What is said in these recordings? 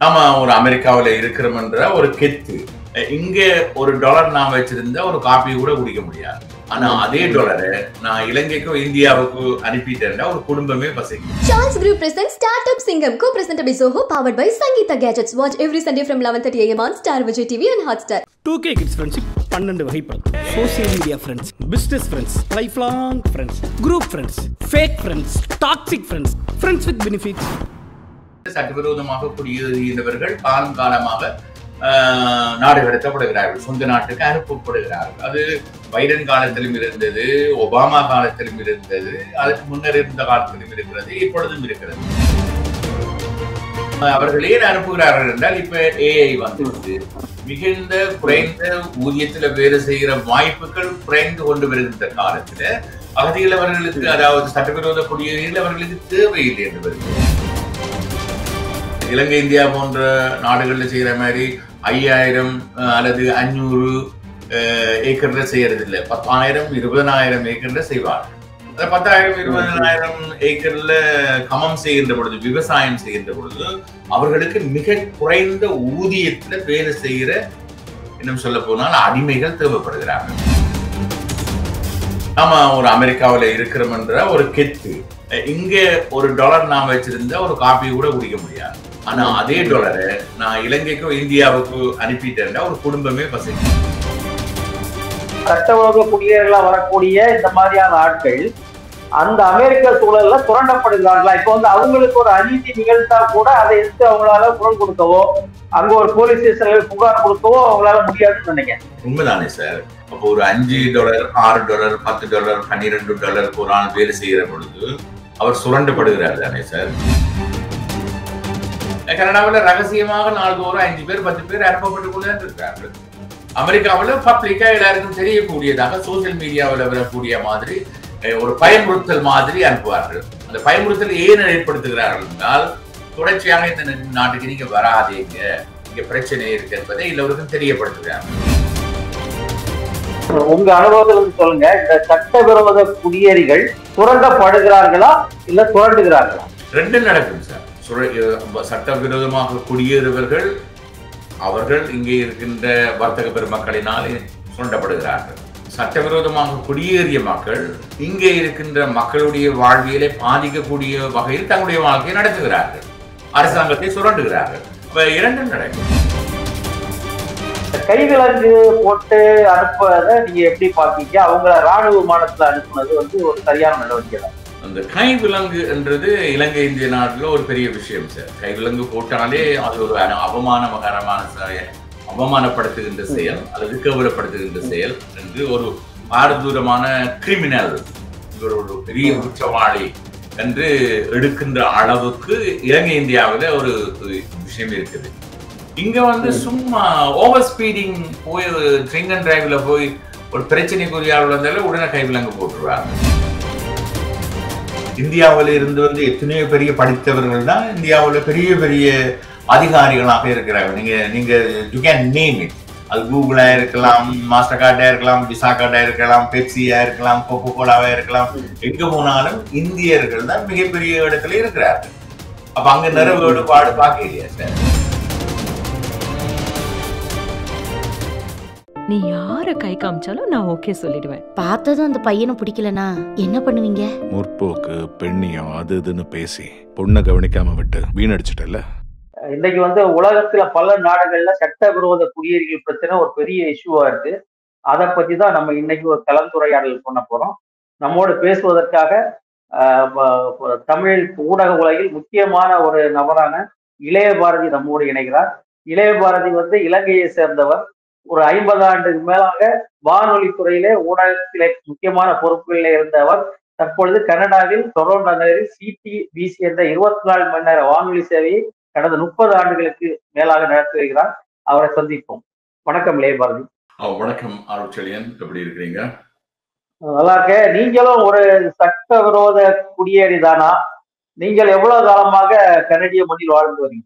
நாம ஒரு அமெரிக்காவில இருக்கிறோம்ன்ற ஒரு கெத்து. இங்க ஒரு டாலர் நான் வச்சிருந்தா ஒரு காபி கூட குடிக்க முடியாது. ஆனா அதே டாலரை நான் இலங்கைக்கோ இந்தியாவுக்கு அனுப்பிட்டேன்னா ஒரு குடும்பமே பசிக்கும். Charles Group presents Startup Singham, co-presented by Zoho, powered by Sangeeta Gadgets. Watch every Sunday from 11:30 AM on Star Vijay TV and Hotstar. 2K Kids Friendship 12 வகைப்படும். Social media friends, business friends, lifelong friends, group friends, fake friends, toxic friends, friends with benefits. சட்டவிரோதமாக குடியேறியவர்கள் காலம் காலமாக நாடு கடத்தப்படுகிறார்கள், சொந்த நாட்டுக்கு அனுப்பப்படுகிறார்கள். அது Biden காலத்திலும் இருந்தது, ஒபாமா காலத்திலும் இருந்தது, அதுக்கு முன்னர் இருந்த காலத்திலும் இருக்கிறது, இப்பொழுதும் இருக்கிறது. அவர்கள் ஏன் அனுப்புகிறார்கள் என்றால் இப்ப ஏஐ வந்துள்ளது, மிகுந்த குறைந்த ஊதியத்துல வேலை செய்கிற வாய்ப்புகள் குறைந்து கொண்டு வருகின்ற காலத்துல அகதிகளவர்களுக்கு, அதாவது சட்டவிரோத குடியேறியவர்களுக்கு தேவையில்லை என்று வருகிறது. இலங்கை இந்தியா போன்ற நாடுகளில் செய்யற மாதிரி 5000 அல்லது 500 ஏக்கர்ல செய்யறதில்லை. 10,000 20,000 ஏக்கர்ல செய்வார்கள். 10,000 20,000 ஏக்கர்ல கமம் செய்கின்ற பொழுது, விவசாயம் செய்கின்ற பொழுது அவர்களுக்கு மிக குறைந்த ஊதியத்துல வேலை செய்கிற, இன்னும் சொல்ல போனால் அடிமைகள் தேவைப்படுகிறார்கள். நாம ஒரு அமெரிக்காவில இருக்கிறோம்ன்ற ஒரு கெத்து. இங்க ஒரு டாலர் நான் வச்சிருந்தா ஒரு காபி கூட குடிக்க முடியாது. ஆனா அதே டாலரை நான் இலங்கைக்கோ இந்தியாவுக்கு அனுப்பிட்டேன்னா ஒரு குடும்பமே பசிக்கும். சட்டவிரோத குடியேறலா வரக்கூடிய இந்த மாதிரியான ஆட்கள் அந்த அமெரிக்க சூழல்ல சுரண்டப்படுகிறார்களா? இப்ப அவங்களுக்கு ஒரு அநீதி நிகழ்த்தா கூட அதை எடுத்து அவங்களால குரல் கொடுக்கவோ, அங்க ஒரு போலீஸ் ஸ்டேஷன்ல புகார் கொடுக்கவோ அவங்களால முடியாதுன்னு நினைக்கிறேன். உண்மைதானே சார்? அப்போ ஒரு $5 $6 $10 $12 ஒரு ஆள் வேலை செய்கிற பொழுது அவர் சுரண்டப்படுகிறார் தானே சார்? கனடாவில் ரகசியமாக நாள்தோறும் 5 பேர் 10 பேர் அனுப்பப்பட்டு கொண்டு இருக்கிறார்கள். அமெரிக்காவில் பப்ளிக்கா எல்லாருக்கும் தெரியக்கூடியதாக சோசியல் மீடியாவில் வரக்கூடிய மாதிரி ஒரு பயமுறுத்தல் மாதிரி அனுப்புவார்கள். அந்த பயமுறுத்தல் ஏன் ஏற்படுத்துகிறார்கள் என்றால், தொடர்ச்சியாக இந்த நாட்டுக்கு நீங்க வராதீங்க, இங்க பிரச்சனை இருக்கு என்பதை எல்லோருக்கும் தெரியப்படுத்துகிறார்கள். உங்க அனுபவத்துல சொல்லுங்க, இந்த சட்டவிரோத குடியேறிகள் சுரண்டப்படுகிறார்களா இல்ல சுரண்டுகிறார்களா? ரெண்டும் நடக்கும் சார். சட்டவிரோதமாக குடியேறுவர்கள் அவர்கள் இங்கே இருக்கின்ற வர்த்தக பெருமக்களினால் சுரண்டப்படுகிறார்கள். சட்டவிரோதமாக குடியேறிய மக்கள் இங்கே இருக்கின்ற மக்களுடைய வாழ்வியலை பாதிக்கக்கூடிய வகையில் தங்களுடைய வாழ்க்கையை நடத்துகிறார்கள், அரசாங்கத்தை சுரண்டுகிறார்கள். இரண்டும் நடக்கும். கைவிலங்கு போட்டு அனுப்புவதை நீங்க எப்படி பாத்தீங்க? அவங்கள ராணுவ விமானத்துல அனுப்புனது ஒரு சரியான நடவடிக்கை தான். அந்த கைவிலங்கு என்றது இலங்கை இந்திய நாட்டில் ஒரு பெரிய விஷயம் சார். கைவிலங்கு போட்டாலே அது ஒரு அவமானகரமான அவமானப்படுத்துகின்ற செயல் அல்லது கேவலப்படுத்துகின்ற செயல் என்று ஒரு பாரதூரமான கிரிமினல், இவர் ஒரு பெரிய குற்றவாளி என்று எடுக்கின்ற அளவுக்கு இலங்கை இந்தியாவில் ஒரு விஷயம் இருக்குது. இங்க சும்மா ஓவர் ஸ்பீடிங் போய் ட்ரிங்க் அண்ட் டிரைவ்ல போய் ஒரு பிரச்சனைக்குரிய ஆள் வந்தாலும் உடனே கைவிலங்கு போட்டுருவாங்க. இந்தியாவில் இருந்து எத்தனையோ பெரிய படித்தவர்கள் தான் இந்தியாவில் பெரிய பெரிய அதிகாரிகளாக இருக்கிறார்கள். நீங்க யூ கேன் நேம் இட். அது கூகுளா இருக்கலாம், மாஸ்டர் கார்டா இருக்கலாம், விசா கார்டா இருக்கலாம், பெப்சியா இருக்கலாம், கோகோ கோலாவா இருக்கலாம். எங்க போனாலும் இந்தியர்கள் தான் மிகப்பெரிய இடத்துல இருக்கிறார்கள். அப்ப அங்க நிறைவேடு பாடு பாக்கலையா சார்? நீ யார கை காமிச்சாலும் நான் ஓகே சொல்லிடுவேன். பார்த்ததும் அந்த பையனை பிடிக்கலனா என்ன பண்ணுவீங்க? முற்போக்கு பெண்ணியம் அது இதுன்னு பேசி பொண்ணை கவனிக்காம விட்டு வீணடிச்சிட்டல. இன்னைக்கு உலகத்துல பல நாடுகள்ல சட்டவிரோத குடியேறிகள் பிரச்சனை ஒரு பெரிய இஷ்யூவா இருக்கு. அதை பத்தி தான் நம்ம இன்னைக்கு ஒரு கலந்துரையாடல் பண்ண போறோம். நம்மோடு பேசுவதற்காக தமிழ் ஊடக உலகில் முக்கியமான ஒரு நபரான இளைய பாரதி நம்மோடு இணைகிறார். இளைய பாரதி இலங்கையை சேர்ந்தவர். ஒரு 50 ஆண்டுக்கு மேலாக வானொலி துறையிலே ஊடகத்திலே முக்கியமான பொறுப்புகளில் இருந்தவர். தற்பொழுது கனடாவில் டொரண்டோ நகரில் CTBC என்ற 24 மணி நேர வானொலி சேவையை கடந்த 30 ஆண்டுகளுக்கு மேலாக நடத்தி வருகிறார். அவரை சந்திப்போம். வணக்கம் இளைய பாரதி. வணக்கம் அருட்செழியன், எப்படி இருக்கிறீங்க? நல்லா இருக்கேன். நீங்களும் ஒரு சட்டவிரோத குடியேறி தானா? நீங்கள் எவ்வளவு காலமாக கனடிய மண்ணில் வாழ்ந்து வரீங்க?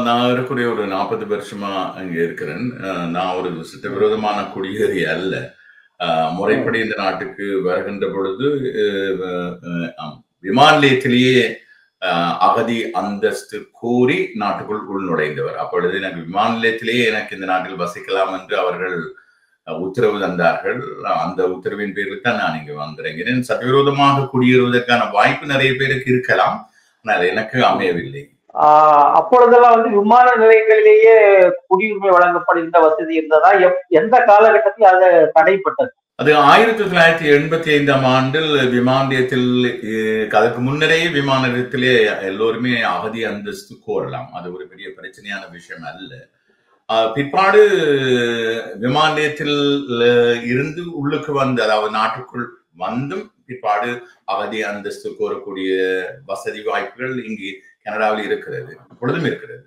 நான் இருக்கக்கூடிய ஒரு 40 வருஷமா அங்கே இருக்கிறேன். நான் ஒரு சட்டவிரோதமான குடியேறி அல்ல. முறைப்படி இந்த நாட்டுக்கு வருகின்ற பொழுது விமான நிலையத்திலேயே அகதி அந்தஸ்து கோரி நாட்டுக்குள் உள்நுழைந்தவர். அப்பொழுது எனக்கு விமான நிலையத்திலேயே எனக்கு இந்த நாட்டில் வசிக்கலாம் என்று அவர்கள் உத்தரவு தந்தார்கள். அந்த உத்தரவின் பேரில் தான் நான் இங்கு வந்திருக்கிறேன். சட்டவிரோதமாக குடியேறுவதற்கான வாய்ப்பு நிறைய பேருக்கு இருக்கலாம், ஆனால் எனக்கு அமையவில்லை. அப்பொழுதெல்லாம் வந்து விமான நிலையங்களிலேயே குடியுரிமை வழங்கப்படுகின்ற வசதி இருந்ததா? எந்த காலகட்டத்தில் அது தடைப்பட்டது? அது 1985ஆம் ஆண்டில் விமான நிலையத்தில், அதற்கு முன்னரே விமான நிலையத்திலே எல்லோருமே அகதி அந்தஸ்து கோரலாம். அது ஒரு பெரிய பிரச்சனையான விஷயம் அல்ல. பிற்பாடு விமான நிலையத்தில் இருந்து உள்ளுக்கு வந்து, அதாவது நாட்டுக்குள் வந்தும் பிற்பாடு அகதி அந்தஸ்து கோரக்கூடிய வசதி வாய்ப்புகள் இங்கு கனடாவில் இருக்கிறது, இப்பொழுதும் இருக்கிறது.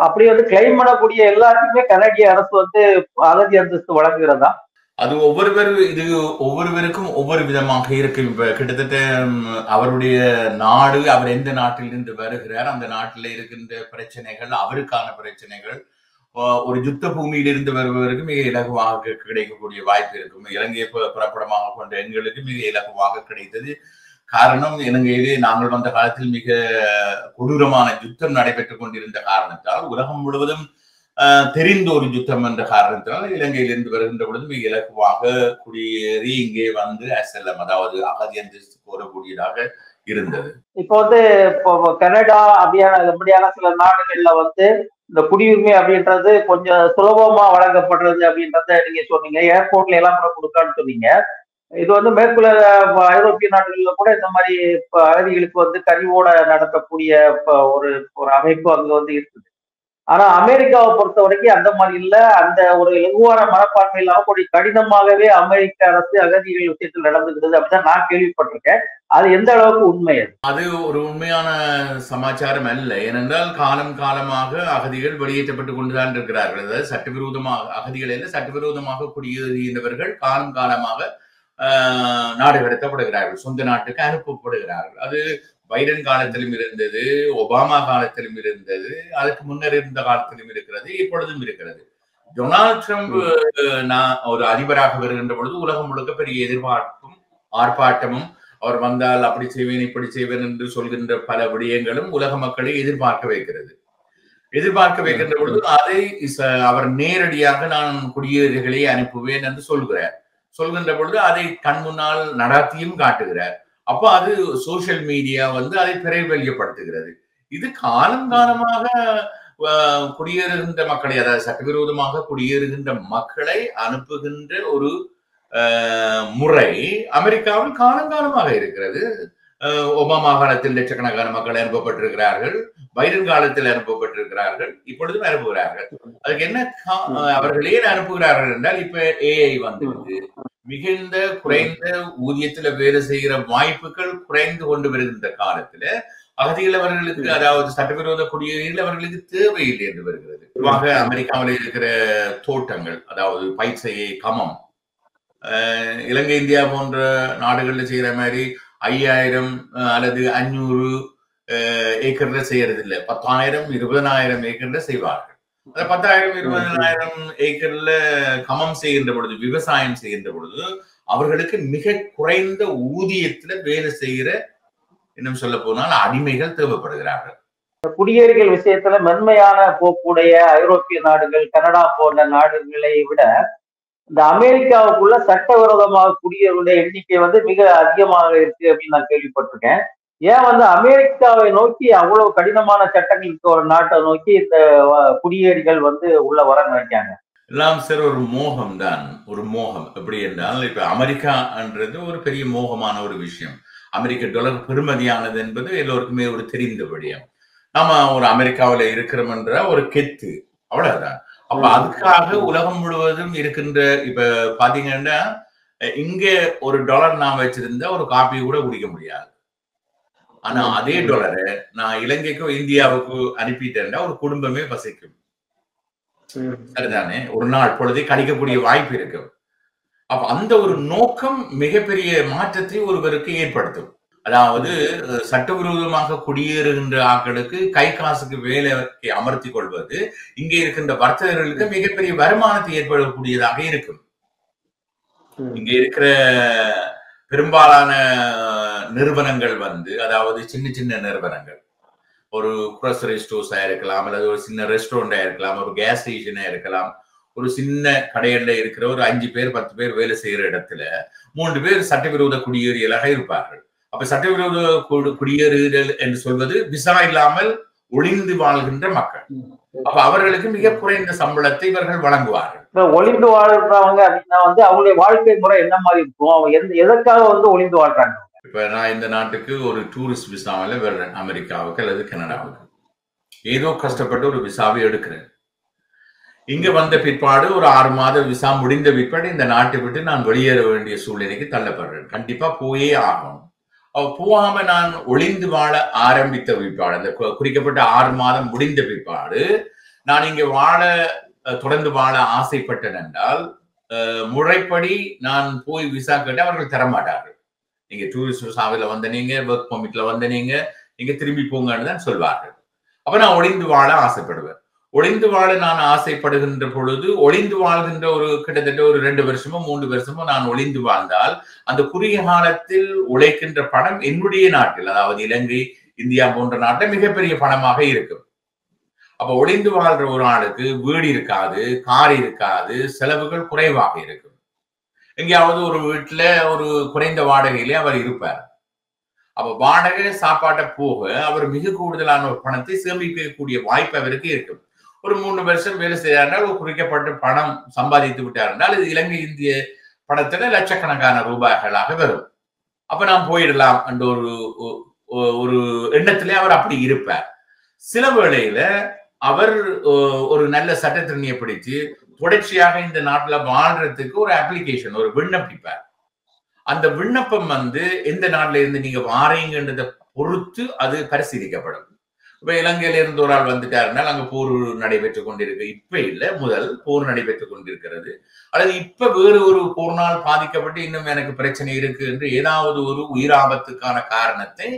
அப்படி வந்து கிளைம் பண்ணக்கூடிய எல்லாருக்குமே கனடிய அரசு வந்து அகதி அந்தஸ்து வழங்குகிறதா? அது ஒவ்வொருவருக்கும் ஒவ்வொரு விதமாக இருக்கு. இப்ப கிட்டத்தட்ட அவருடைய நாடு, அவர் எந்த நாட்டிலிருந்து வருகிறார், அந்த நாட்டில் இருக்கின்ற பிரச்சனைகள், அவருக்கான பிரச்சனைகள், ஒரு யுத்த பூமியிலிருந்து வருபவருக்கு மிக இலகுவாக கிடைக்கக்கூடிய வாய்ப்பு இருக்கும். இலங்கையை புறப்படமாக கொண்ட எங்களுக்கு மிக இலகுவாக கிடைத்தது. காரணம், இலங்கையிலே நாங்கள் வந்த காலத்தில் மிக கொடூரமான யுத்தம் நடைபெற்றுக் கொண்டிருந்த காரணத்தால், உலகம் முழுவதும் தெரிந்த ஒரு யுத்தம் என்ற காரணத்தினால் இலங்கையிலிருந்து வருகின்ற பொழுது மிக இலகுவாக குடியேறி இங்கே வந்து அசலம், அதாவது அகதி அந்தஸ்து கோரக்கூடியதாக இருந்தது. இப்போ வந்து கனடா அப்படியான சில நாடுகள்ல வந்து இந்த குடியுரிமை அப்படின்றது கொஞ்சம் சுலபமா வழங்கப்படுறது அப்படின்றத நீங்க சொன்னீங்க. ஏர்போர்ட்ல எல்லாம் கூட கொடுக்கான்னு சொன்னீங்க. இது வந்து மேற்குலக ஐரோப்பிய நாடுகள்ல கூட இந்த மாதிரி அகதிகளுக்கு வந்து கனிவோட நடத்தக்கூடிய ஒரு அமைப்பு அங்க வந்து இருக்குது. ஆனா அமெரிக்காவை பொறுத்த வரைக்கும் அந்த மாதிரி இல்ல. அந்த ஒரு இலகுவான மனப்பான்மை இல்லாம கொஞ்சம் கடினமாகவே அமெரிக்க அரசு அகதிகள் விஷயத்தில் நடந்துக்கிறது அப்படிதான் நான் கேள்விப்பட்டிருக்கேன். அது எந்த அளவுக்கு உண்மை? அது ஒரு உண்மையான சமாச்சாரம் அல்ல. ஏனென்றால் காலமாக அகதிகள் வெளியேற்றப்பட்டுக் கொண்டுதான் இருக்கிறார்கள். அதாவது சட்டவிரோதமாக அகதிகள் அல்ல, சட்டவிரோதமாக குடியேறியவர்கள் காலமாக நாடு கடத்தப்படுகிறார்கள், சொந்த நாட்டுக்கு அனுப்பப்படுகிறார்கள். அது பைடன் காலத்திலும் இருந்தது, ஒபாமா காலத்திலும் இருந்தது, அதுக்கு முன்னர் இருந்த காலத்திலும் இருக்கிறது, இப்பொழுதும் இருக்கிறது. டொனால்ட் ட்ரம்ப் ஒரு அதிபராக வருகின்ற பொழுது உலகம் முழுக்க பெரிய எதிர்பார்ப்பும் ஆர்ப்பாட்டமும், அவர் வந்தால் அப்படி செய்வேன் இப்படி செய்வேன் என்று சொல்கின்ற பல விடயங்களும் உலக மக்களை எதிர்பார்க்க வைக்கின்ற பொழுது அதை அவர் நேரடியாக நான் குடியேறிகளை அனுப்புவேன் என்று சொல்கின்ற பொழுது அதை கண் முன்னால் நடத்தியும் காட்டுகிறார். அப்ப அது சோசியல் மீடியா வந்து அதை பிரபல்யப்படுத்துகிறது. இது காலமாக குடியேறுகின்ற மக்களை, அதாவது சட்டவிரோதமாக குடியேறுகின்ற மக்களை அனுப்புகின்ற ஒரு முறை அமெரிக்காவில் காலமாக இருக்கிறது. ஒபாமா காலத்தில் லட்சக்கணக்கான மக்கள் அனுப்பப்பட்டிருக்கிறார்கள், பைடன் காலத்தில் அனுப்பப்பட்டிருக்கிறார்கள், இப்பொழுதும் அனுப்புகிறார்கள். அதுக்கு என்ன அவர்கள் ஏன் அனுப்புகிறார்கள் என்றால், இப்ப ஏஐ வந்து மிகுந்த குறைந்த ஊதியத்துல வேலை செய்கிற வாய்ப்புகள் குறைந்து கொண்டு வருகின்ற காலத்துல அகதிகள் அவர்களுக்கு, அதாவது சட்டவிரோத குடியேறிகள் அவர்களுக்கு தேவையில்லை என்று வருகிறது. பொதுவாக அமெரிக்காவில் இருக்கிற தோட்டங்கள், அதாவது பைசையை கமம், இலங்கை இந்தியா போன்ற நாடுகள்ல செய்யற மாதிரி 5000 அல்லது 500 ஏக்கர்ல செய்யறது இல்லை. 10,000 20,000 ஏக்கர்ல செய்வார்கள். அந்த 10,000 20,000 ஏக்கர்ல கமம் செய்கின்ற பொழுது, விவசாயம் செய்கின்ற பொழுது அவர்களுக்கு மிக குறைந்த ஊதியத்துல வேலை செய்கிற, இன்னும் சொல்ல போனால் அடிமைகள் தேவைப்படுகிறார்கள். குடியேறிகள் விஷயத்துல மென்மையான போக்குடைய ஐரோப்பிய நாடுகள், கனடா போன்ற நாடுகளை விட இந்த அமெரிக்காவுக்குள்ள சட்டவிரோதமாக குடியேறுடைய எண்ணிக்கை வந்து மிக அதிகமாக இருக்கு அப்படின்னு நான் கேள்விப்பட்டிருக்கேன். ஏன் வந்து அமெரிக்காவை நோக்கி அவ்வளவு கடினமான சட்டங்கள் இருக்க ஒரு நாட்டை நோக்கி இந்த குடியேறிகள் வந்து உள்ள வர நினைக்காங்க? எல்லாம் சார் ஒரு மோகம் தான், ஒரு மோகம். எப்படி என்றால், இப்ப அமெரிக்கான்றது ஒரு பெரிய மோகமான ஒரு விஷயம். அமெரிக்க டாலர் பெருமதியானது என்பது எல்லோருக்குமே ஒரு தெரிந்த விடயம். நாம ஒரு அமெரிக்காவில இருக்கிறோம் என்ற ஒரு கெத்து, அவ்வளவுதான். அப்ப அதுக்காக உலகம் முழுவதும் இருக்கின்ற, இப்ப பாத்தீங்கன்னா இங்க ஒரு டாலர் நான் வச்சிருந்தா ஒரு காப்பி கூட குடிக்க முடியாது. ஆனா அதே டாலரை நான் இலங்கைக்கோ இந்தியாவுக்கு அனுப்பிட்டேன்னா ஒரு குடும்பமே வசிக்கும், சரிதானே? ஒரு நாள் பொழுதை கழிக்கக்கூடிய வாய்ப்பு இருக்கும். அப்ப அந்த ஒரு நோக்கம் மிகப்பெரிய மாற்றத்தை ஒருவருக்கு ஏற்படுத்தும். அதாவது சட்டவிரோதமாக குடியேறுகின்ற ஆட்களுக்கு கை காசுக்கு வேலைக்கு அமர்த்தி கொள்வது இங்கே இருக்கின்ற வர்த்தகர்களுக்கு மிகப்பெரிய வருமானத்தை ஏற்படக்கூடியதாக இருக்கும். இங்க இருக்கிற பெரும்பாலான நிறுவனங்கள் வந்து, அதாவது சின்ன சின்ன நிறுவனங்கள், ஒரு grocery ஸ்டோர்ஸா இருக்கலாம், அல்லது ஒரு சின்ன ரெஸ்டாரண்டா இருக்கலாம், ஒரு கேஸ் ஸ்டேஷனா இருக்கலாம், ஒரு சின்ன கடையில இருக்கிற ஒரு 5 பேர் 10 பேர் வேலை செய்யற இடத்துல 3 பேர் சட்டவிரோத குடியேறியலாக இருப்பார்கள். அப்ப சட்டவிரோத குடியேறுதல் என்று சொல்வது விசா இல்லாமல் ஒளிந்து வாழ்கின்ற மக்கள். அப்ப அவர்களுக்கு மிக குறைந்த சம்பளத்தை இவர்கள் வழங்குவார்கள். ஒளிந்து வாழ்றவங்க அப்படின்னா அவங்களுடைய வாழ்க்கை முறை என்ன மாதிரி இருக்கும்? அவங்க எதற்காக ஒளிந்து வாழ்றாங்க? இப்ப நான் இந்த நாட்டுக்கு ஒரு டூரிஸ்ட் விசாவில வர்றேன், அமெரிக்காவுக்கு அல்லது கனடாவுக்கு. ஏதோ கஷ்டப்பட்டு ஒரு விசாவை எடுக்கிறேன். இங்க வந்த பிற்பாடு ஒரு 6 மாத விசா முடிந்த பிற்பாடு இந்த நாட்டை விட்டு நான் வெளியேற வேண்டிய சூழ்நிலைக்கு தள்ளப்படுறேன். கண்டிப்பா போயே ஆகும். போகாம நான் ஒளிந்து வாழ ஆரம்பித்த பிற்பாடு, அந்த குறிக்கப்பட்ட 6 மாதம் முடிந்த பிற்பாடு நான் இங்க தொடர்ந்து வாழ ஆசைப்பட்டேன் என்றால் முறைப்படி நான் போய் விசா கேட்டு அவர்கள் தரமாட்டார்கள். நீங்க டூரிஸ்ட் விசாவில வந்த நீங்க, ஒர்க் பர்மிட்ல வந்த நீங்க திரும்பி போங்கன்னு தான் சொல்வார்கள். அப்ப நான் ஒளிந்து வாழ ஆசைப்படுவேன். ஒளிந்து வாழ நான் ஆசைப்படுகின்ற பொழுது ஒளிந்து வாழ்கின்ற ஒரு கிட்டத்தட்ட ஒரு 2 வருஷமோ 3 வருஷமோ நான் ஒளிந்து வாழ்ந்தால் அந்த குறுகிய காலத்தில் உழைக்கின்ற பணம் என்னுடைய நாட்டில், அதாவது இலங்கை, இந்தியா போன்ற நாட்டில் மிகப்பெரிய பணமாக இருக்கும். அப்ப ஒளிந்து வாழ்ற ஒரு ஆளுக்கு வீடு இருக்காது, கார் இருக்காது, செலவுகள் குறைவாக இருக்கும். எங்கேயாவது ஒரு வீட்டுல ஒரு குறைந்த வாடகையிலே அவர் இருப்பார். அப்ப வாடகை சாப்பாட்டை போக அவர் மிக கூடுதலான ஒரு பணத்தை சேமிக்கக்கூடிய வாய்ப்பு அவருக்கு இருக்கும். ஒரு 3 வருஷம் வேலை செய்யறாருனால் ஒரு குறிக்கப்பட்ட பணம் சம்பாதித்து விட்டார் என்றால் இது இலங்கை இந்திய பணத்துல லட்சக்கணக்கான ரூபாய்களாக வரும். அப்ப நாம் போயிடலாம் என்ற ஒரு எண்ணத்திலே அவர் அப்படி இருப்பார். சில வேளையில அவர் ஒரு நல்ல சட்டத்திறனியை பிடிச்சு தொடர்ச்சியாக இந்த நாட்டுல வாழ்றதுக்கு ஒரு அப்ளிகேஷன், ஒரு விண்ணப்பிப்பார். அந்த விண்ணப்பம் எந்த நாட்டுல இருந்து நீங்க வாரீங்கன்றதை பொறுத்து அது பரிசீலிக்கப்படும். இப்ப இலங்கையில இருந்து ஒரு ஆள் வந்துட்டாருனால் அங்க போர் நடைபெற்றுக் கொண்டிருக்கு. இப்ப இல்ல, முதல் போர் நடைபெற்றுக் கொண்டிருக்கிறது. அல்லது இப்ப வேறு ஒரு போர்னால் பாதிக்கப்பட்டு இன்னும் எனக்கு பிரச்சனை இருக்கு என்று ஏதாவது ஒரு உயிராபத்துக்கான காரணத்தை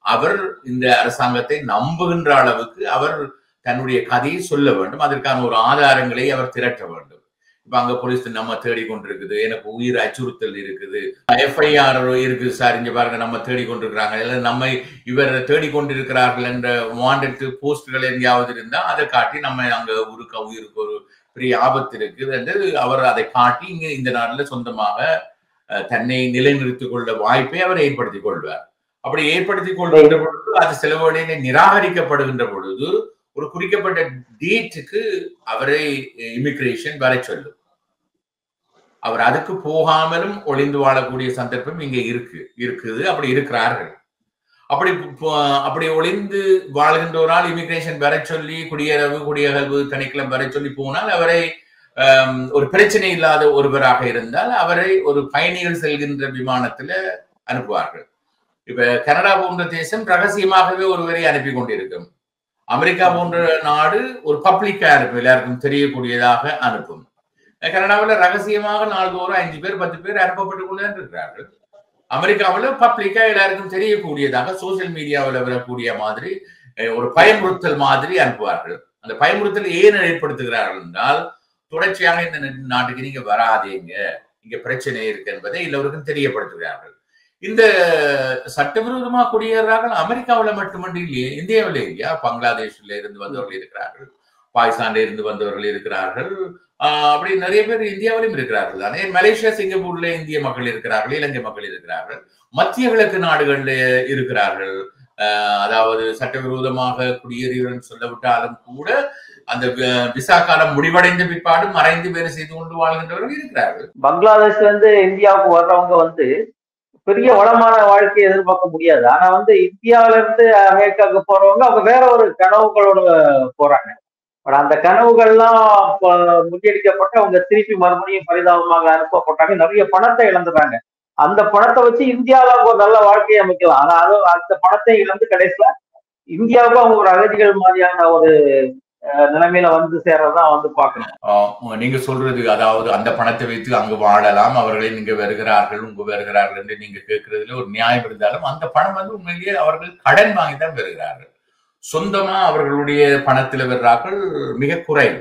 அவர் இந்த அரசாங்கத்தை நம்புகின்ற அளவுக்கு அவர் தன்னுடைய கதையை சொல்ல வேண்டும். அதற்கான ஒரு ஆதாரங்களை அவர் திரட்ட வேண்டும். இப்ப அங்க போலீஸ் நம்ம தேடிக்கொண்டிருக்குது, எனக்கு உயிர் அச்சுறுத்தல் இருக்குது, FIR இருக்குது சார், இங்க பாருங்க நம்ம தேடிக்கொண்டிருக்கிறாங்க, இல்ல நம்ம இவர் தேடிக்கொண்டிருக்கிறார்கள் என்ற வாண்டட் போஸ்ட்கள் எங்கேயாவது இருந்தா அதை காட்டி நம்ம அங்க உயிருக்கு ஒரு பெரிய ஆபத்து இருக்குது என்று அவர் அதை காட்டி இங்க இந்த நாட்டுல சொந்தமாக தன்னை நிலைநிறுத்திக் கொள்ள வாய்ப்பை அவர் ஏற்படுத்திக் கொள்வார். அப்படி ஏற்படுத்திக் கொள்கின்ற பொழுது அது சில வேளையிலே நிராகரிக்கப்படுகின்ற பொழுது ஒரு குறிக்கப்பட்ட டேட்டுக்கு அவரை இமிகிரேஷன் வர சொல்லும். அவர் அதுக்கு போகாமலும் ஒளிந்து வாழக்கூடிய சந்தர்ப்பம் இங்க இருக்குது. அப்படி இருக்கிறார்கள். அப்படி ஒளிந்து வாழ்கின்றவரால் இமிகிரேஷன் வர சொல்லி குடியகல்வு திணைக்களம் வர சொல்லி போனால் அவரை ஒரு பிரச்சனை இல்லாத ஒருவராக இருந்தால் அவரை ஒரு பயணிகள் செல்கின்ற விமானத்துல அனுப்புவார்கள். இப்ப கனடா போன்ற தேசம் ரகசியமாகவே ஒருவரை அனுப்பி கொண்டிருக்கும். அமெரிக்கா போன்ற நாடு ஒரு பப்ளிக்கா அனுப்பும், எல்லாருக்கும் தெரியக்கூடியதாக அனுப்பும். கனடாவில் ரகசியமாக நாள்தோறும் 5 பேர் 10 பேர் அனுப்பப்பட்டு கொண்டுதான் இருக்கிறார்கள். அமெரிக்காவில் பப்ளிக்கா எல்லாருக்கும் தெரியக்கூடியதாக சோசியல் மீடியாவில் வரக்கூடிய மாதிரி ஒரு பயமுறுத்தல் மாதிரி அனுப்புவார்கள். அந்த பயமுறுத்தல் ஏன் ஏற்படுத்துகிறார்கள் என்றால் தொடர்ச்சியாக இந்த நாட்டுக்கு நீங்க வராதீங்க, இங்க பிரச்சனை இருக்கு என்பதை எல்லோருக்கும் தெரியப்படுத்துகிறார்கள். இந்த சட்டவிரோதமா குடியேறார்கள் அமெரிக்காவில் மட்டுமன்றி இல்லையே, இந்தியாவில இல்லையா, பங்களாதேஷ்ல இருந்து வந்தவர்கள் இருக்கிறார்கள், பாகிஸ்தான்ல இருந்து வந்தவர்கள் இருக்கிறார்கள், அப்படி நிறைய பேர் இந்தியாவிலும் இருக்கிறார்கள் தானே. மலேசியா, சிங்கப்பூர்ல இந்திய மக்கள் இருக்கிறார்கள், இலங்கை மக்கள் இருக்கிறார்கள், மத்திய கிழக்கு நாடுகள்ல இருக்கிறார்கள். அதாவது சட்டவிரோதமாக குடியேறியவர்கள் சொல்லவிட்டாலும் கூட அந்த விசா காலம் முடிவடைந்த பிற்பாடு மறைந்து வேலை செய்து கொண்டு வாழ்கின்றவர்கள் இருக்கிறார்கள். பங்களாதேஷ்ல இருந்து இந்தியாவுக்கு வர்றவங்க பெரிய வளமான வாழ்க்கையை எதிர்பார்க்க முடியாது. ஆனா இந்தியாவில இருந்து அமெரிக்காவுக்கு போறவங்க அவங்க வேற ஒரு கனவுகளோட போறாங்க. அந்த கனவுகள்லாம் முறியடிக்கப்பட்டு அவங்க திருப்பி மறுபடியும் பரிதாபமாக அனுப்பப்பட்டாங்க. நிறைய பணத்தை இழந்துறாங்க. அந்த பணத்தை வச்சு இந்தியாவில அவங்க ஒரு நல்ல வாழ்க்கையை அமைக்கலாம். ஆனா அந்த பணத்தை இழந்து கடைசியில இந்தியாவுக்கு அவங்க ஒரு அகதிகள் மாதிரியான ஒரு நிலைமையில சேர்றதான் பார்க்கணும். நீங்க சொல்றது, அதாவது அந்த பணத்தை வைத்து அங்கு வாழலாம், அவர்களை நீங்க வருகிறார்கள் என்று நீங்க கேட்கறதுல ஒரு நியாயம் இருந்தாலும் அந்த பணம் உண்மையிலேயே அவர்கள் கடன் வாங்கிதான் வருகிறார்கள். சொந்தமா அவர்களுடைய பணத்துல வர்றார்கள் மிக குறைவு.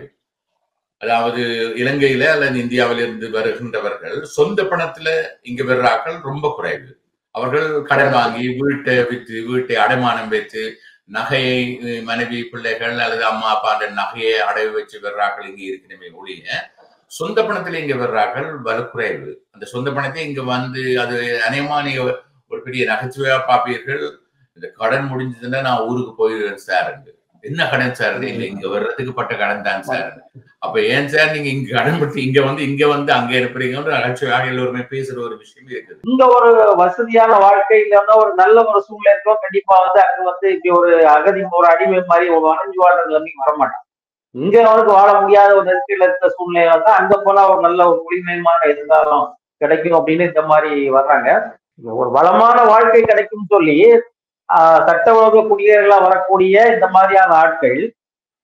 அதாவது இலங்கையில அல்லது இந்தியாவில இருந்து வருகின்றவர்கள் சொந்த பணத்துல இங்க வர்றார்கள் ரொம்ப குறைவு. அவர்கள் கடன் வாங்கி வீட்டை விற்று, வீட்டை அடைமானம் வைத்து நகையை மனைவி பிள்ளைகள் அல்லது அம்மா அப்பா அந்த நகையை அடைவு வச்சு வர்றார்கள் இங்க இருக்கணுமே ஒழிய சொந்த பணத்துல இங்க வர்றார்கள் வலுக்குறைவு. அந்த சொந்த பணத்தை இங்க வந்து அது அநேகமா நீங்க ஒரு பெரிய நகைச்சுவையா பார்ப்பீர்கள். இந்த கடன் முடிஞ்சதுன்னா நான் ஊருக்கு போயிடுவேன் சார். என்ன கடன் சார்? இல்ல இங்க வர்றதுக்கு பட்ட கடன் தான் சார். அப்ப ஏன் சார் நீங்க இங்க கடன் பற்றி இங்க வந்து அங்க இருப்பீங்கன்னு நகைச்சுவையாக எல்லோருமே பேசுற ஒரு விஷயம் இருக்குது. இங்க ஒரு வசதியான வாழ்க்கை இல்லைன்னா ஒரு நல்ல ஒரு சூழ்நிலை இருக்கோ கண்டிப்பா வந்து அங்க வந்து இப்படி ஒரு அகதி ஒரு அடிமை மாதிரி ஒரு வணைஞ்சு வாழ்ற நிலைமைக்கு வரமாட்டான். இங்க அவனுக்கு வாழ முடியாத ஒரு நெருக்கடியில இருக்க சூழ்நிலை வந்து அங்க போனா ஒரு நல்ல ஒரு ஒளிமயமான எதிர்காலம் கிடைக்கும் அப்படின்னு இந்த மாதிரி வர்றாங்க. ஒரு வளமான வாழ்க்கை கிடைக்கும் சொல்லி சட்டவிரோத குடியேறிகளா வரக்கூடிய இந்த மாதிரியான ஆட்கள்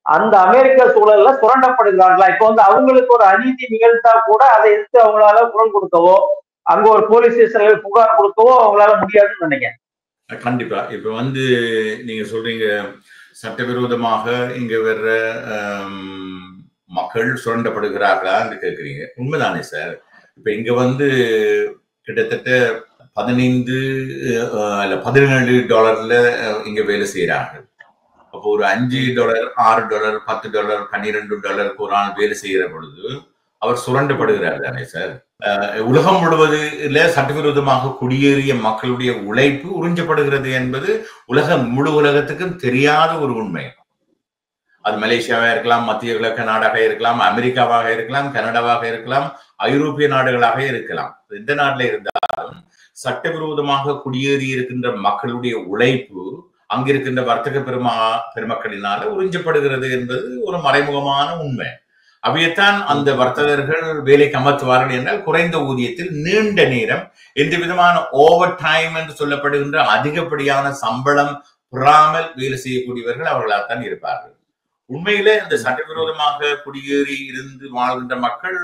அந்த அமெரிக்க சூழல்ல சுரண்டப்படுகிறார்களா? இப்ப வந்து அவங்களுக்கு ஒரு அநீதி நிகழ்த்தா கூட அதை எடுத்து அவங்களால குரல் கொடுக்கவோ அங்க ஒரு போலீஸ் ஸ்டேஷன்ல புகார் கொடுக்கவோ அவங்களால முடியாதுன்னு நினைக்கிறேன். கண்டிப்பா. இப்ப வந்து நீங்க சொல்றீங்க சட்டவிரோதமாக இங்க வர்ற மக்கள் சுரண்டப்படுகிறார்களா என்று கேட்குறீங்க. உண்மைதானே சார்? இப்ப இங்க வந்து கிட்டத்தட்ட 17 டாலர்ல இங்க வேலை செய்யறாங்க. அப்போ ஒரு $5, $6, $10, $12 ஒரு ஆள் வேலை செய்யற பொழுது அவர் சுரண்டப்படுகிறார் தானே சார்? உலகம் முழுவதில சட்டவிரோதமாக குடியேறிய மக்களுடைய உழைப்பு உறிஞ்சப்படுகிறது என்பது முழு உலகத்துக்கும் தெரியாத ஒரு உண்மை. அது மலேசியாவாக இருக்கலாம், மத்திய கிழக்கு நாடாக இருக்கலாம், அமெரிக்காவாக இருக்கலாம், கனடாவாக இருக்கலாம், ஐரோப்பிய நாடுகளாக இருக்கலாம். எந்த நாட்டில இருந்தாலும் சட்டவிரோதமாக குடியேறி இருக்கின்ற மக்களுடைய உழைப்பு அங்கிருக்கின்ற வர்த்தக பெருமக்களினால உறிஞ்சப்படுகிறது என்பது ஒரு மறைமுகமான உண்மை. அவையத்தான் அந்த வர்த்தகர்கள் வேலைக்கு அமர்த்துவார்கள் என்றால் குறைந்த ஊதியத்தில் நீண்ட நேரம் எந்த விதமான ஓவர் டைம் என்று சொல்லப்படுகின்ற அதிகப்படியான சம்பளம் பெறாமல் வேலை செய்யக்கூடியவர்கள் அவர்களால்தான் இருப்பார்கள். உண்மையில இந்த சட்டவிரோதமாக குடியேறி இருந்து வாழ்கின்ற மக்கள்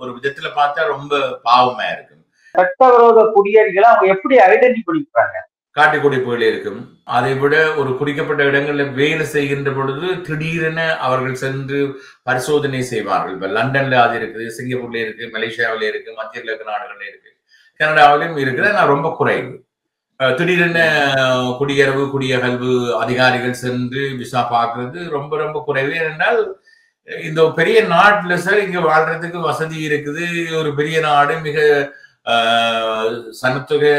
ஒரு விதத்துல பார்த்தா ரொம்ப பாவமா இருக்கும். சட்டவிரோத குடியேறிகளை அவங்க எப்படி ஐடென்டிஃபை பண்ணிக்கிறாங்க? காட்டு குடிப்புகள் இருக்கும். அதை விட ஒரு குறிக்கப்பட்ட இடங்கள்ல வேலை செய்கின்ற பொழுது திடீரென அவர்கள் சென்று பரிசோதனை செய்வார்கள். இப்ப லண்டன்ல அது இருக்குது, சிங்கப்பூர்ல இருக்கு, மலேசியாவில இருக்கு, மத்திய கிழக்கு நாடுகள்ல இருக்கு, கனடாவிலும் இருக்குது. நான் ரொம்ப குறைவு. திடீரென குடியகல்வு அதிகாரிகள் சென்று விசா பார்க்கறது ரொம்ப ரொம்ப குறைவு. ஏனென்றால் இந்த பெரிய நாட்டுல சார் இங்க வாழ்றதுக்கு வசதி இருக்குது. ஒரு பெரிய நாடு, மிக சனத்தொகை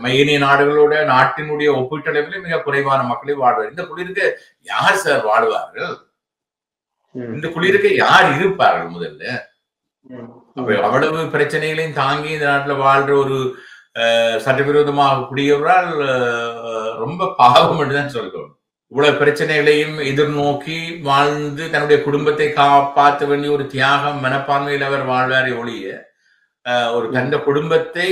மையனிய நாடுகளோட நாட்டினுடைய ஒப்பீட்டளவில் மிக குறைவான மக்களை வாழ்வார். இந்த குளிருக்கு யார் சார் வாழ்வார்கள்? இந்த குளிருக்கு யார் இருப்பார்கள்? முதல்ல அவ்வளவு பிரச்சனைகளையும் தாங்கி இந்த நாட்டுல வாழ்ற ஒரு சட்டவிரோதமாக குடியவரால் ரொம்ப பாவம் என்றுதான் சொல்லணும். இவ்வளவு பிரச்சனைகளையும் எதிர்நோக்கி வாழ்ந்து தன்னுடைய குடும்பத்தை காப்பாற்ற வேண்டிய ஒரு தியாகம் மனப்பான்மையில் அவர் வாழ்வாரை ஒழிய ஒரு தந்த குடும்பத்தை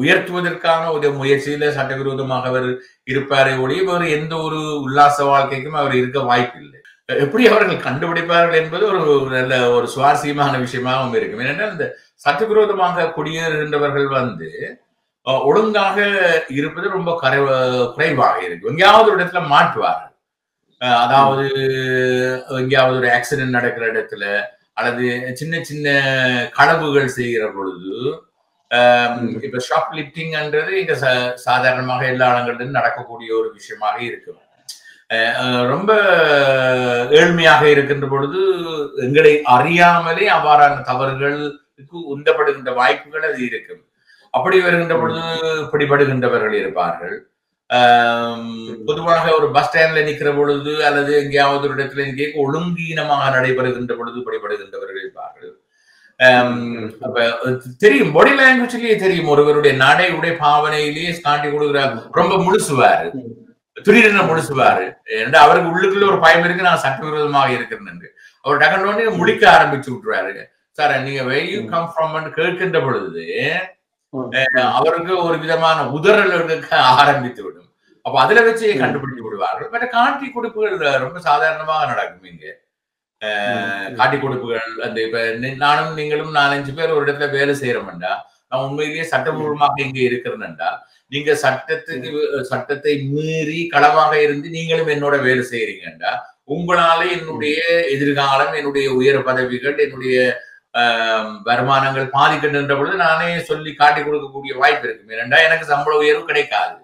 உயர்த்துவதற்கான ஒரு முயற்சியில சட்டவிரோதமாக அவர் இருப்பாரை ஒழிய வேறு எந்த ஒரு உல்லாச வாழ்க்கைக்கும் அவர் இருக்க வாய்ப்பில்லை. எப்படி அவர்கள் கண்டுபிடிப்பார்கள் என்பது ஒரு நல்ல ஒரு சுவாரஸ்யமான விஷயமாகவும் இருக்கும். ஏனென்றால் இந்த சட்டவிரோதமாக குடியேறுகின்றவர்கள் வந்து ஒழுங்காக இருப்பது ரொம்ப குறைவாக இருக்கு. எங்கேயாவது ஒரு இடத்துல மாட்டுவார்கள். அதாவது எங்கேயாவது ஒரு ஆக்சிடென்ட் நடக்கிற இடத்துல அல்லது சின்ன சின்ன களவுகள் செய்கிற பொழுது, இப்ப ஷாப் லிப்டிங்ன்றது இங்க சாதாரணமாக எல்லா இடங்களிலும் நடக்கக்கூடிய ஒரு விஷயமாக இருக்கும். ரொம்ப ஏழ்மையாக இருக்கின்ற பொழுது எங்களை அறியாமலே அவ்வாறான தவறுகளுக்கு உந்தப்படுகின்ற வாய்ப்புகள் அது இருக்கும். அப்படி வருகின்ற பொழுது பிடிபடுகின்றவர்கள் இருப்பார்கள். பொதுவாக ஒரு பஸ் ஸ்டாண்ட்ல நிற்கிற பொழுது அல்லது எங்கேயாவது ஒரு இடத்துல எங்கேயும் ஒழுங்கீனமாக நடைபெறுகின்ற பொழுது பிடிபடுகின்றவர்கள் இருப்பார்கள். அப்ப தெரியும், பாடி லாங்குவேஜ்லயே தெரியும், ஒருவருடைய நடை உடைய பாவனையிலேயே காட்டி கொடுக்குறாரு. ரொம்ப முழுசுவாரு, திடீரென முழுசுவாரு. ஏன்னா அவருக்கு உள்ளுக்குள்ள ஒரு பயம் இருக்கு, நான் சட்டவிரோதமாக இருக்கிறேன். அவர் டக்குனு முழிக்க ஆரம்பிச்சு விட்டுருவாரு. சார் நீங்க where you come from கேட்கின்ற பொழுது அவருக்கு ஒரு விதமான உதறல் ஆரம்பித்து விடும். அப்ப அதுல வச்சு கண்டுபிடிச்சு விடுவார்கள். மற்ற காட்டி கொடுப்புகள் ரொம்ப சாதாரணமாக நடக்கும். இங்க காட்டி கொடுப்புகள் அந்த இப்ப நானும் நீங்களும் 4-5 பேர் ஒரு இடத்துல வேலை செய்யறோம்டா, நான் உண்மையிலேயே சட்டபூர்வமாக இங்க இருக்கிறேன்டா, நீங்க சட்டத்தை மீறி களவாக இருந்து நீங்களும் என்னோட வேலை செய்யறீங்கடா, உங்களால என்னுடைய எதிர்காலம், என்னுடைய உயர் பதவிகள், என்னுடைய வருமானங்கள் பாதிக்கின்ற பொழுது நானே சொல்லி காட்டி கொடுக்கக்கூடிய வாய்ப்பு இருக்கு. ஏனென்றா எனக்கு சம்பள உயர்வு கிடைக்காது.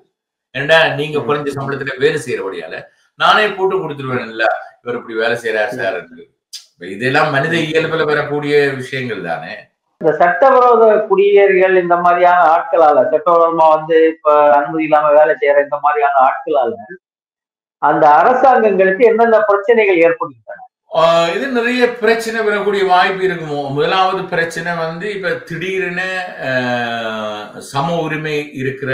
ஏன்னா நீங்க குறைஞ்ச சம்பளத்துல வேலை செய்யறபடியால நானே போட்டு கொடுத்துருவேன். இல்ல இவர் இப்படி வேலை செய்யறாரு சார். இதெல்லாம் மனித இயல்புல வரக்கூடிய விஷயங்கள் தானே. இந்த சட்டவிரோத குடியேறிகள் இந்த மாதிரியான ஆட்களால, சட்டவிரோதமா வந்து இப்ப அனுமதி இல்லாம வேலை செய்யற இந்த மாதிரியான ஆட்களால அந்த அரசாங்கங்களுக்கு எந்தெந்த பிரச்சனைகள் ஏற்படுகின்றன? இது நிறைய பிரச்சனை வரக்கூடிய வாய்ப்பு இருக்குமோ. முதலாவது பிரச்சனை வந்து இப்ப திடீர்னு சம உரிமை இருக்கிற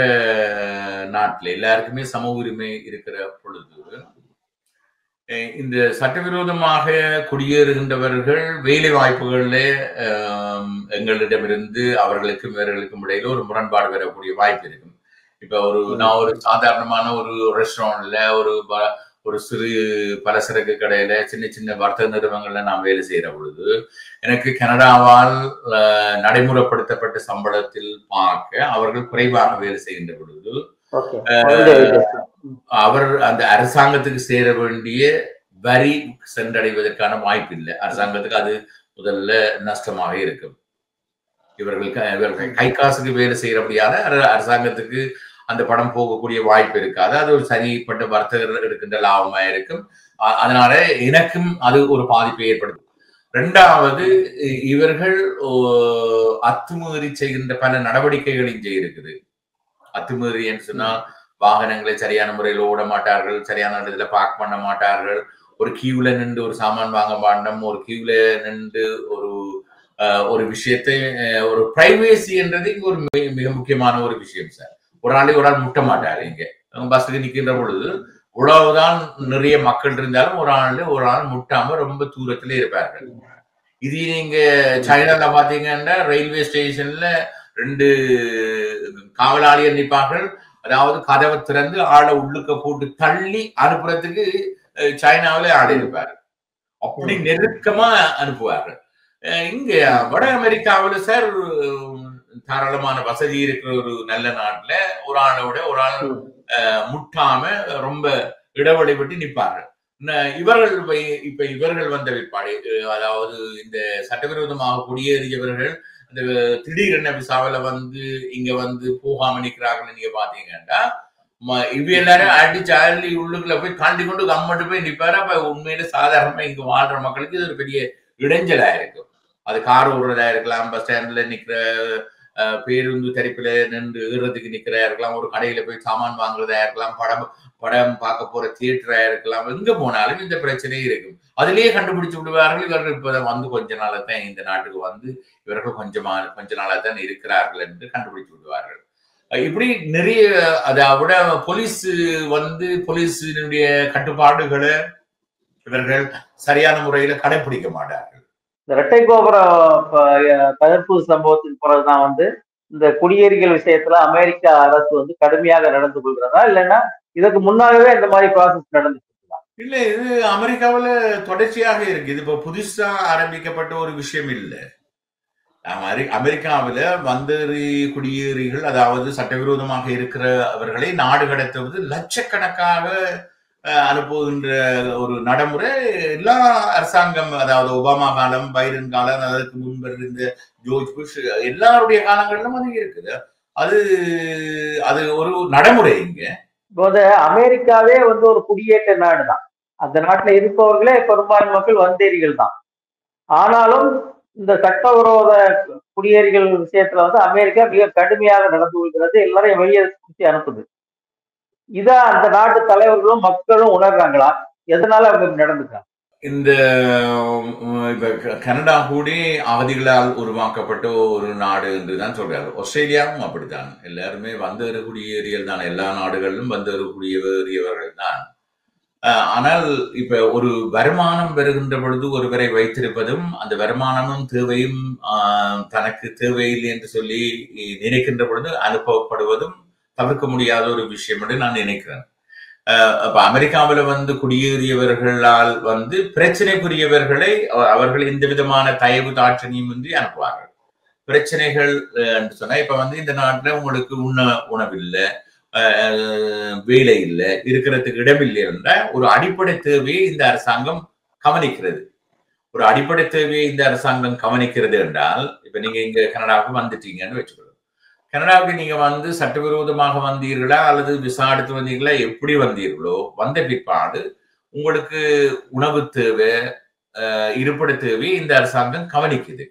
நாட்டுல எல்லாருக்குமே சம உரிமை இருக்கிற பொழுது இந்த சட்டவிரோதமாக குடியேறுகின்றவர்கள் வேலை வாய்ப்புகள்ல எங்களிடமிருந்து அவர்களுக்கும் இவர்களுக்கும் இடையில ஒரு முரண்பாடு வரக்கூடிய வாய்ப்பு இருக்கும். இப்ப நான் ஒரு சாதாரணமான ஒரு ரெஸ்டாரண்ட்ல ஒரு சிறு பலசரக்கு கடையில சின்ன சின்ன வர்த்தக நிறுவனங்கள்ல நான் வேலை செய்யற பொழுது எனக்கு கனடாவால் நடைமுறைப்படுத்தப்பட்ட சம்பளத்தில் பார்க்க அவர்கள் குறைவாக வேலை செய்கின்ற பொழுது அவர் அந்த அரசாங்கத்துக்கு சேர வேண்டிய வரி சென்றடைவதற்கான வாய்ப்பு இல்லை. அரசாங்கத்துக்கு அது முதல்ல நஷ்டமாக இருக்கும். இவர்கள் கை காசுக்கு வேலை செய்யறபடியான அரசாங்கத்துக்கு அந்த படம் போகக்கூடிய வாய்ப்பு இருக்காது. அது ஒரு சரிப்பட்ட வர்த்தகர் எடுக்கின்ற லாபமா இருக்கும். அதனால எனக்கும் அது ஒரு பாதிப்பை ஏற்படுத்தும். ரெண்டாவது, இவர்கள் அத்துமீறி செய்கின்ற பல நடவடிக்கைகள் இருக்குது. அத்துமீறி என்று சொன்னால் வாகனங்களை சரியான முறையில் ஓட மாட்டார்கள், சரியான இடத்துல பார்க் பண்ண மாட்டார்கள், ஒரு கியூல நின்று ஒரு சாமான் வாங்க மாட்டோம், ஒரு கியூல நின்று ஒரு விஷயத்தை ஒரு பிரைவேசி என்றது இங்க ஒரு மிக முக்கியமான ஒரு விஷயம் சார். ஒரு ஆள் முட்ட மாட்டாரு. இங்க பஸ்ஸுக்கு நிற்கின்ற பொழுது உழவுதான் நிறைய மக்கள் இருந்தாலும் ஒரு ஆள் முட்டாம ரொம்ப தூரத்திலே இருப்பார்கள். இது நீங்க சைனால பாத்தீங்கன்னா ரயில்வே ஸ்டேஷன்ல 2 காவலாளியர் நிற்பார்கள். அதாவது கதவை திறந்து ஆளை உள்ளுக்க போட்டு தள்ளி அனுப்புறதுக்கு சைனாவில ஆள் இருப்பாரு. அப்படி நெருக்கமா அனுப்புவார்கள். இங்க வட அமெரிக்காவில சார் தாராளமான வசதி இருக்கிற ஒரு நல்ல நாட்டுல ஒரு ஆள் முட்டாம ரொம்ப இடைவெளி விட்டு நிற்பார்கள். இவர்கள் வந்த விற்பாடு, அதாவது இந்த சட்டவிரோதமாக குடியேறியவர்கள் இந்த திடீரென விசாவில இங்க போகாம நிக்கிறாங்கன்னு நீங்க பாத்தீங்கன்னா இவ எல்லாரும் அடிச்சு அள்ளி உள்ளுக்குள்ள போய் தாண்டி கொண்டு கம்மட்டு போய் நிப்பாரு. அப்ப உண்மையில சாதாரணமா இங்க வாழ்ற மக்களுக்கு இது ஒரு பெரிய இடைஞ்சலா இருக்கும். அது கார் ஓடுறதா இருக்கலாம், பஸ் ஸ்டாண்ட்ல நிக்கிற பேருந்து தரிப்புல நின்று ஏறுறதுக்கு நிக்கிறதா இருக்கலாம், ஒரு கடையில போய் சாமான் வாங்குறதா இருக்கலாம், படம் பார்க்க போற தியேட்டரா இருக்கலாம். எங்க போனாலும் இந்த பிரச்சனையே இருக்கும். அதிலேயே கண்டுபிடிச்சு விடுவார்கள். இவர்கள் இப்ப கொஞ்ச நாளா தான் இந்த நாட்டுக்கு இவர்கள் கொஞ்ச நாளா தான் இருக்கிறார்கள் என்று கண்டுபிடிச்சு விடுவார்கள். இப்படி நிறைய அதை விட போலீஸினுடைய கட்டுப்பாடுகளை இவர்கள் சரியான முறையில கடைபிடிக்க மாட்டார்கள். இந்த இரட்டை கோபுர தகர்ப்பு சம்பவத்துக்கு பிறகுதான் இந்த குடியேறிகள் விஷயத்துல அமெரிக்க அரசு கடுமையாக நடந்து கொள்கிறதா, இல்லைன்னா இதுக்கு முன்னாகவே இந்த மாதிரி ப்ராசஸ் நடந்துட்டு இருக்கா? இல்ல, இது அமெரிக்காவில தொடர்ச்சியாக இருக்கு. இது இப்ப புதுசா ஆரம்பிக்கப்பட்ட ஒரு விஷயம் இல்லை. அமெரிக்காவில குடியேறிகள், அதாவது சட்டவிரோதமாக இருக்கிற அவர்களை நாடு கடத்துவது லட்சக்கணக்காக அனுப்புகின்ற ஒரு நடைமுறை எல்லா அரசாங்கம், அதாவது ஒபாமா காலம், பைடன் காலம், அதற்கு முன்பு இருந்த ஜோர்ஜ் புஷ், எல்லாருடைய காலங்களிலும் அது இருக்குது. அது ஒரு நடைமுறை. இங்க அமெரிக்காவே ஒரு குடியேற்ற நாடு தான். அந்த நாட்டுல இருப்பவர்களே பெரும்பான்மை மக்கள் வந்தேரிகள் தான். ஆனாலும் இந்த சட்டவிரோத குடியேறிகள் விஷயத்துல அமெரிக்கா மிக கடுமையாக நடந்து கொள்கிறது. எல்லாரையும் வெளியே சுற்றி அனுப்புது. இத அந்த நாட்டு தலைவர்களும் மக்களும் உணர்றாங்களா? எதனால அவங்க நடந்துக்கிறாங்க? இந்த கனடா கூட அகதிகளால் உருவாக்கப்பட்ட ஒரு நாடு என்றுதான் சொல்றாரு. ஆஸ்திரேலியாவும் அப்படித்தான். எல்லாருமே குடியேறியல் தான். எல்லா நாடுகளிலும் குடியேறியவர்கள் தான். ஆனால் இப்ப ஒரு வருமானம் வருகின்ற பொழுது ஒருவரை வைத்திருப்பதும் அந்த வருமானமும் தேவையும் தனக்கு தேவையில்லை என்று சொல்லி நினைக்கின்ற பொழுது அனுப்பப்படுவதும் தவிர்க்க முடியாத ஒரு விஷயம் என்று நான் நினைக்கிறேன். அப்ப அமெரிக்காவில குடியேறியவர்களால் பிரச்சனைக்குரியவர்களை அவர்கள் எந்த விதமான தயவு தாட்சணியும் இன்றி அனுப்புவார்கள். பிரச்சனைகள் என்று சொன்னா இப்ப இந்த நாட்டுல உங்களுக்கு உணவில்லை, வேலை இல்லை, இருக்கிறதுக்கு இடமில்லை என்ற ஒரு அடிப்படை தேவையை இந்த அரசாங்கம் கவனிக்கிறது. ஒரு அடிப்படை தேவையை இந்த அரசாங்கம் கவனிக்கிறது என்றால், இப்ப நீங்க இங்க கனடாவுக்கு வந்துட்டீங்கன்னு வச்சுக்கணும். கனடாவுக்கு நீங்க வந்து சட்டவிரோதமாக வந்தீர்களா அல்லது விசா எடுத்து வந்தீர்களா, எப்படி வந்தீர்களோ வந்த பிற்பாடு உங்களுக்கு உணவு தேவை, இருப்பிட தேவை இந்த அரசாங்கம் கவனிக்குது.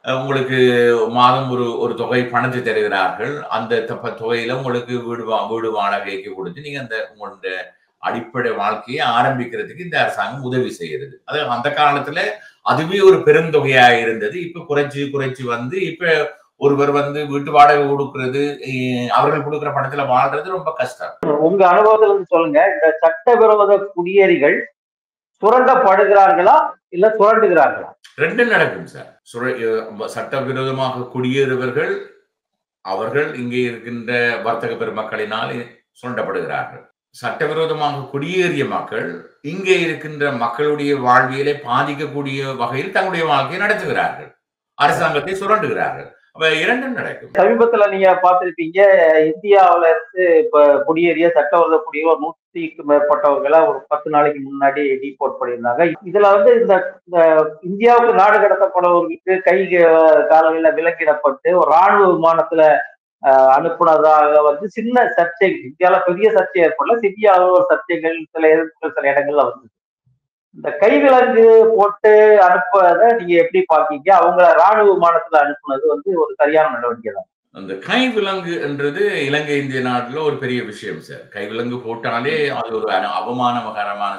உங்களுக்கு மாதம் ஒரு தொகை பணத்தை தருகிறார்கள். அந்த தொகையில உங்களுக்கு வீடு வாடகைக்கு கொடுத்து நீங்க உங்களுடைய அடிப்படை வாழ்க்கையை ஆரம்பிக்கிறதுக்கு இந்த அரசாங்கம் உதவி செய்கிறது. அது அந்த காலத்துல அதுவே ஒரு பெருந்தொகையா இருந்தது. இப்ப குறைச்சு வந்து இப்ப ஒருவர் வந்து வீட்டு வாடகை கொடுக்கறது, அவர்கள் கொடுக்கிற பணத்துல வாழ்றது ரொம்ப கஷ்டம். உங்க அனுபவத்துல இருந்து சொல்லுங்க, இந்த சட்டவிரோத குடியேறிகள் சுரண்டப்படுகிறார்களா இல்ல சுரண்டுகிறார்களா? ரெண்டும் நடக்கும் சார். சட்டவிரோதமாக குடியேறுவர்கள் அவர்கள் இங்கே இருக்கின்ற வர்த்தக பெருமக்களினால் சுரண்டப்படுகிறார்கள். சட்டவிரோதமாக குடியேறிய மக்கள் இங்கே இருக்கின்ற மக்களுடைய வாழ்வியலை பாதிக்கக்கூடிய வகையில் தங்களுடைய வாழ்க்கையை நடத்துகிறார்கள், அரசாங்கத்தை சுரண்டுகிறார்கள். அப்ப இரண்டும் நடக்கும். சமீபத்துல நீங்க பார்த்திருப்பீங்க, இந்தியாவில இருந்து இப்ப குடியேறிய சட்டவிரோத குடியேற 100க்கும் மேற்பட்டவர்களை ஒரு 10 நாளைக்கு முன்னாடி டிபோர்ட் பண்ணியிருந்தாங்க. இதுல வந்து இந்த இந்தியாவுக்கு நாடு கடத்தப்படவர்களுக்கு கை காலங்களில் விலங்கிடப்பட்டு ஒரு ராணுவ விமானத்துல அனுப்புனதாக வந்து சின்ன சர்ச்சை, இந்தியாவில பெரிய சர்ச்சை ஏற்படல, சிறிய அளவு ஒரு சர்ச்சைகள் சில இடங்கள்ல வந்து இந்த கைவிலங்கு போட்டு அனுப்புறத நீங்க எப்படி பாக்கீங்க? அவங்கள ராணுவ விமானத்துல அனுப்புனது வந்து ஒரு சரியான நடவடிக்கை தான். அந்த கைவிலங்கு என்றது இலங்கை இந்திய நாட்டுல ஒரு பெரிய விஷயம் சார். கைவிலங்கு போட்டாலே அது ஒரு அவமானகரமான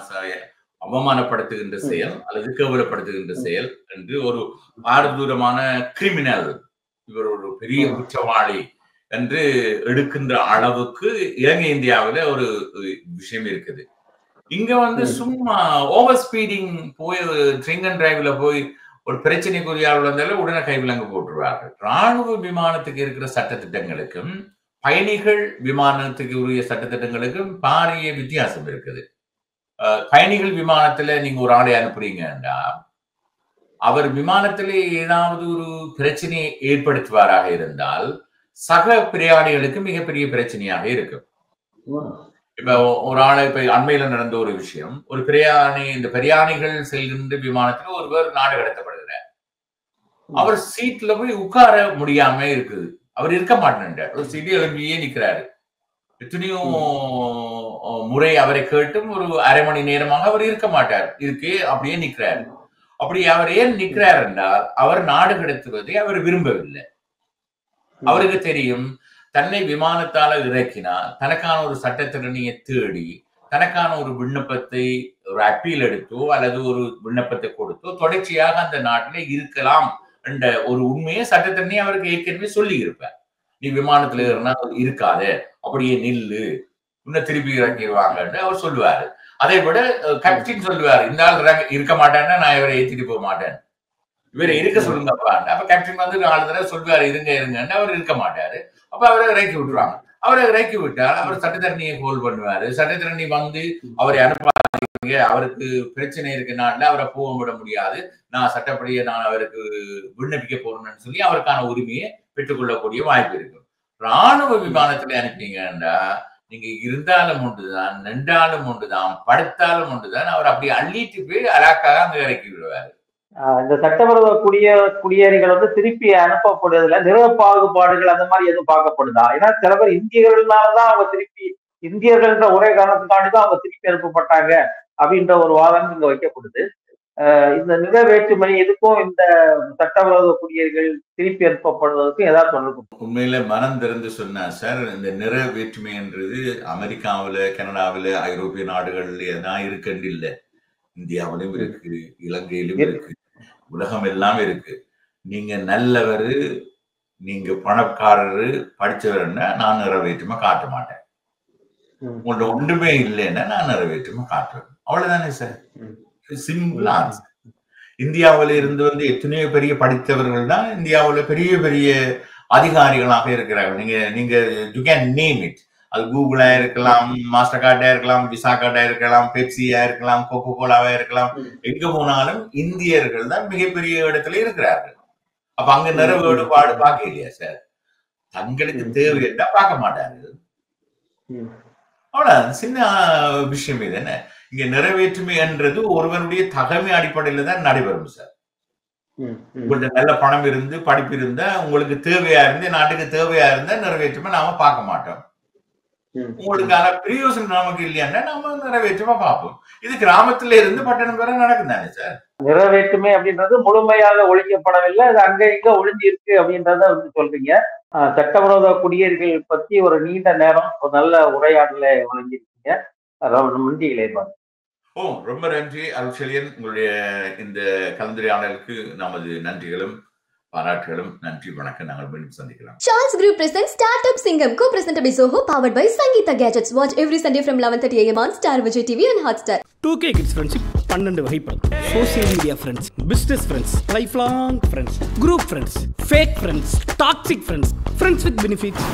அவமானப்படுத்துகின்ற செயல் அல்லது கேவலப்படுத்துகின்ற செயல் என்று ஒரு பாரதூரமான கிரிமினல், இவர் ஒரு பெரிய குற்றவாளி என்று எடுக்கின்ற அளவுக்கு இலங்கை இந்தியாவில ஒரு விஷயம் இருக்குது. இங்க வந்து சும்மா ஓவர் ஸ்பீடிங் போய் ட்ரிங்க் அண்ட் டிரைவ்ல போய் ஒரு பிரச்சனைக்குரியாவில் வந்தாலும் உடனே கைவிலங்கு போட்டுருவார்கள். ராணுவ விமானத்துக்கு இருக்கிற சட்டத்திட்டங்களுக்கும் பயணிகள் விமானத்துக்கு உரிய சட்டத்திட்டங்களுக்கும் பாரிய வித்தியாசம் இருக்குது. பயணிகள் விமானத்துல நீங்க ஒரு ஆளை அனுப்புறீங்கன்னா அவர் விமானத்திலே ஏதாவது ஒரு பிரச்சனையை ஏற்படுத்துவாராக இருந்தால் சக பிரயாணிகளுக்கு மிகப்பெரிய பிரச்சனையாக இருக்கும். இப்ப ஒரு ஆளை இப்ப அண்மையில நடந்த ஒரு விஷயம், ஒரு இந்த பிரயாணிகள் செல்கின்ற விமானத்துல ஒருவர் நாடு கடத்தப்படுகிறார். அவர் சீட்ல போய் உட்கார முடியாம இருக்குது, அவர் இருக்க மாட்டேன்றார், ஒரு சீட்டு எழும்பியே நிக்கிறாரு. எத்தனையோ முறை அவரை கேட்டும் ஒரு அரை மணி நேரமாக அவர் இருக்க மாட்டார், அப்படியே நிக்கிறாரு. அப்படி அவர் ஏன் நிக்கிறார் என்றால் அவர் நாடு கடத்துவதை அவர் விரும்பவில்லை. அவருக்கு தெரியும் தன்னை விமானத்தால இறக்கினால் தனக்கான ஒரு சட்டத்திறனியை தேடி தனக்கான ஒரு விண்ணப்பத்தை ஒரு அப்பீல் எடுத்தோ அல்லது ஒரு விண்ணப்பத்தை கொடுத்தோ தொடர்ச்சியாக அந்த நாட்டில இருக்கலாம் என்ற ஒரு உண்மையை சட்டத்திறனி அவருக்கு ஏற்கனவே சொல்லி இருப்பார். நீ விமானத்துல ஏறினா இருக்காத, அப்படியே நில்லு, இன்னும் திருப்பி இறக்கிடுவாங்கன்னு அவர் சொல்லுவாரு. அதை விட கேப்டன் சொல்லுவாரு, இந்த ஆள் இருக்க மாட்டேன்னா நான் இவரை ஏற்றிட்டு போக மாட்டேன், இவரை இருக்க சொல்லுங்கப்பா. அப்ப கேப்டன் வந்து 4 தடவை சொல்லுவாரு இருங்கன்னு, அவர் இருக்க மாட்டாரு. அப்ப அவரை இறக்கி விட்டுருவாங்க. அவரை இறக்கி விட்டால் அவர் சட்டத்தரணியை கோல் பண்ணுவாரு. சட்டத்தரணி வந்து அவரை அனுப்பாதீங்க, அவருக்கு பிரச்சனை இருக்கு நாட்டுல, அவரை போக விட முடியாது, நான் சட்டப்படியே நான் அவருக்கு விண்ணப்பிக்க போறேன்னு சொல்லி அவருக்கான உரிமையை பெற்றுக்கொள்ளக்கூடிய வாய்ப்பு இருக்கு. ராணுவ விமானத்துல அனுப்பினீங்கன்னா நீங்க இருந்தாலும் ஒன்றுதான், நின்றாலும் ஒன்றுதான், படுத்தாலும் ஒன்றுதான், அவர் அப்படி அள்ளிட்டு போய் அலாக்காக அங்க இறக்கி விடுவாரு. இந்த சட்டவிரோத குடியேறிகள் வந்து திருப்பி அனுப்பப்படுவதில்ல நிற பாகுபாடுகள் அந்த மாதிரி எதுவும் பார்க்கப்படுதா? ஏன்னா சில பேர் இந்தியர்கள்னாலதான் அவங்க திருப்பி, இந்தியர்கள்ன்ற ஒரே காரணத்துக்காண்டிதான் அவங்க திருப்பி அனுப்பப்பட்டாங்க அப்படின்ற ஒரு வாதம் இங்க வைக்கப்படுது. இந்த நிற வேற்றுமை இதுக்கும் இந்த சட்டவிரோத குடியேறிகள் திருப்பி அனுப்பப்படுவதற்கும் ஏதாவது தொடர்பு? உண்மையில மனம் திறந்து சொன்னா சார், இந்த நிற வேற்றுமை என்றது அமெரிக்காவில, கனடாவில, ஐரோப்பிய நாடுகள்ல தான் இருக்குன்னு இல்லை, இந்தியாவிலும் இருக்கு, இலங்கையிலும் இருக்கு, உலகம் எல்லாம் இருக்கு. நீங்க நல்லவரு, நீங்க பணக்காரரு, படிச்சவருன்னா நான் நிறைவேற்றுமா காட்ட மாட்டேன். உங்கள்ட்ட ஒன்றுமே இல்லைன்னா நான் நிறைவேற்றுமா காட்டுவேன். அவ்வளவுதானே சார், சிம்பிள் ஆன்சர். இந்தியாவில இருந்து வந்து எத்தனையோ பெரிய படித்தவர்கள் தான் இந்தியாவில் பெரிய பெரிய அதிகாரிகளாக இருக்கிறார்கள். நீங்க யூ கேன் நேம் இட். அது கூகுளா இருக்கலாம், மாஸ்டர் கார்டா இருக்கலாம், விசா கார்டா இருக்கலாம், பெப்சியா இருக்கலாம், கோகோ கோலாவா இருக்கலாம், எங்க போனாலும் இந்தியர்கள் தான் மிகப்பெரிய இடத்துல இருக்கிறார்கள். அப்ப அங்க நிற வேறுபாடு பார்க்க இல்லையா சார்? தங்களுக்கு தேவையா பார்க்க மாட்டார்கள். அவ்வளவு சின்ன விஷயம் இது. என்ன இங்க நிறைவேற்றுமை என்றது ஒருவனுடைய தகமை அடிப்படையில தான் நடைபெறும் சார். உங்கள்ட்ட நல்ல பணம் இருந்து படிப்பு இருந்தா உங்களுக்கு தேவையா இருந்து நாட்டுக்கு தேவையா இருந்தா நிறைவேற்றமா நாம பார்க்க மாட்டோம். உங்களுக்கான பிரயோசனம் நமக்கு இல்லையான்னா நாம நிறைவேற்றமா பார்ப்போம். இது கிராமத்துல இருந்து பட்டணம் வரை நடக்குதானே சார்? நிறைவேற்றுமை அப்படின்றது முழுமையாக ஒழிக்கப்படவில்லை, அது அங்க இங்க ஒழிஞ்சு இருக்கு அப்படின்றத வந்து சொல்றீங்க. சட்டவிரோத குடியேறிகள் பத்தி ஒரு நீண்ட நேரம் ஒரு நல்ல உரையாடலை வழங்கியிருக்கீங்க. நன்றி இளையபாரதி. ரொம்ப நன்றி அருட்செழியன். உங்களுடைய இந்த கலந்துரையாடலுக்கு நமது நன்றிகளும் பாராட்டுகளும். நன்றி, வணக்கம். நாங்கள் மீண்டும் சந்திக்கலாம். Charles Group presents Startup Singam, co-presented by Zoho, powered by Sangeeta Gadgets. Watch every Sunday from 11:30 AM on Star Vijay TV and Hotstar. 2K Kids Friendship 12 வகைப்படும். Social media friends, business friends, life long friends, group friends, fake friends, toxic friends, friends with benefits.